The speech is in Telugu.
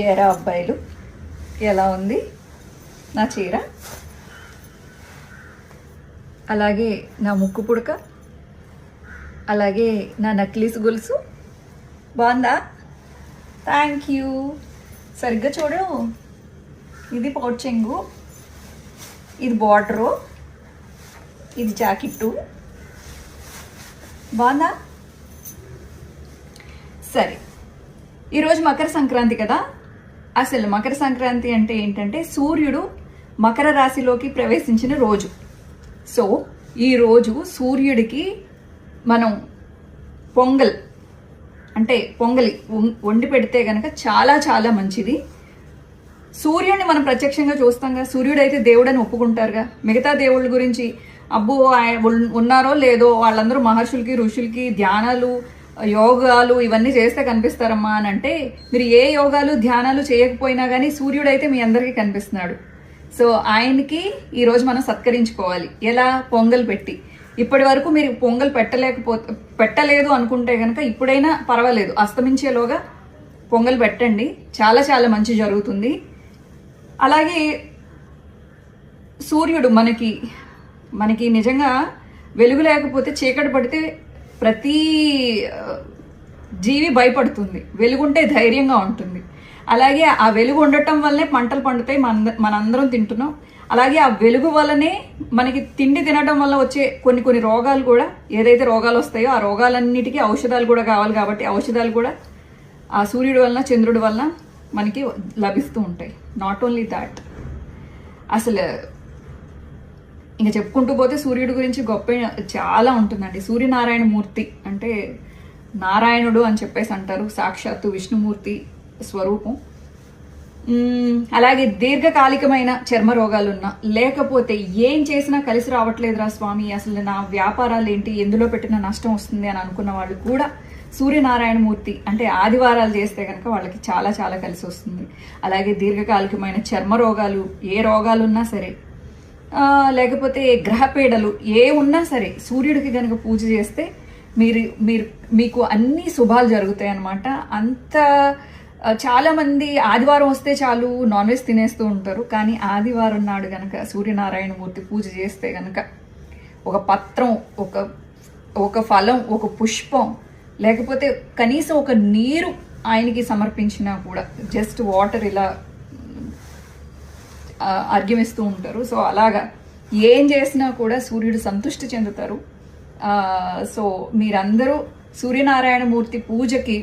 ఏరా అబ్బాయిలు, ఎలా ఉంది నా చీర? అలాగే నా ముక్కు పుడక, అలాగే నా నక్లీస్ గొలుసు బాగుందా? Thank you. సరిగ్గా చూడు, ఇది పౌట్ చెంగు, ఇది బార్డరు, ఇది జాకెట్టు. బాగుందా? సరే, ఈరోజు మకర సంక్రాంతి కదా. అసలు మకర సంక్రాంతి అంటే ఏంటంటే సూర్యుడు మకర రాశిలోకి ప్రవేశించిన రోజు. సో ఈరోజు సూర్యుడికి మనం పొంగలి వండి పెడితే గనక చాలా చాలా మంచిది. సూర్యుడిని మనం ప్రత్యక్షంగా చూస్తాంగా, సూర్యుడు అయితే దేవుడని ఒప్పుకుంటారుగా. మిగతా దేవుళ్ళ గురించి అబ్బో ఉన్నారో లేదో, వాళ్ళందరూ మహర్షులకి ఋషులకి ధ్యానాలు యోగాలు ఇవన్నీ చేస్తే కనిపిస్తారమ్మా అని అంటే, మీరు ఏ యోగాలు ధ్యానాలు చేయకపోయినా కానీ సూర్యుడు అయితే మీ అందరికీ కనిపిస్తున్నాడు. సో ఆయనకి ఈరోజు మనం సత్కరించుకోవాలి. ఎలా? పొంగల్ పెట్టి. ఇప్పటి వరకు మీరు పొంగల్ పెట్టలేదు అనుకుంటే కనుక ఇప్పుడైనా పర్వాలేదు, అస్తమించేలోగా పొంగల్ పెట్టండి, చాలా చాలా మంచి జరుగుతుంది. అలాగే సూర్యుడు మనకి నిజంగా వెలుగు లేకపోతే, చీకటి పడితే ప్రతి జీవి భయపడుతుంది. వెలుగుంటే ధైర్యంగా ఉంటుంది. అలాగే ఆ వెలుగు ఉండటం వల్లనే పంటలు పండుతాయి, మనందరం తింటున్నాం. అలాగే ఆ వెలుగు వల్లనే మనకి తిండి తినడం వల్ల వచ్చే కొన్ని రోగాలు కూడా, ఏదైతే రోగాలు వస్తాయో ఆ రోగాలన్నిటికీ ఔషధాలు కూడా కావాలి. కాబట్టి ఔషధాలు కూడా ఆ సూర్యుడు వలన చంద్రుడి వలన మనకి లభిస్తూ ఉంటాయి. నాట్ ఓన్లీ దాట్, అసలు ఇంకా చెప్పుకుంటూ పోతే సూర్యుడి గురించి గొప్ప చాలా ఉంటుందండి. సూర్యనారాయణ మూర్తి అంటే నారాయణుడు అని చెప్పేసి అంటారు, సాక్షాత్తు విష్ణుమూర్తి స్వరూపం. అలాగే దీర్ఘకాలికమైన చర్మ రోగాలున్నా, లేకపోతే ఏం చేసినా కలిసి రావట్లేదురా స్వామి, అసలు నా వ్యాపారాలు ఏంటి, ఎందులో పెట్టిన నష్టం వస్తుంది అని అనుకున్న వాళ్ళు కూడా సూర్యనారాయణ మూర్తి అంటే ఆదివారాలు చేస్తే కనుక వాళ్ళకి చాలా చాలా కలిసి వస్తుంది. అలాగే దీర్ఘకాలికమైన చర్మ రోగాలు, ఏ రోగాలున్నా సరే, లేకపోతే గ్రహపీడలు ఏ ఉన్నా సరే, సూర్యుడికి కనుక పూజ చేస్తే మీకు అన్ని శుభాలు జరుగుతాయి అన్నమాట. అంత చాలా మంది ఆదివారం వస్తే చాలు నాన్ వెజ్ తినేస్తూ ఉంటారు. కానీ ఆదివారం నాడు గనక సూర్యనారాయణ మూర్తి పూజ చేస్తే గనక ఒక పత్రం, ఒక ఫలం, ఒక పుష్పం, లేకపోతే కనీసం ఒక నీరు ఆయనకి సమర్పించినా కూడా, జస్ట్ వాటర్ ఇలా అర్ఘ్యమిస్తూ ఉంటారు. సో అలాగా ఏం చేసినా కూడా సూర్యుడు సంతృష్టి చెందుతారు. సో మీరందరూ సూర్యనారాయణ మూర్తి పూజకి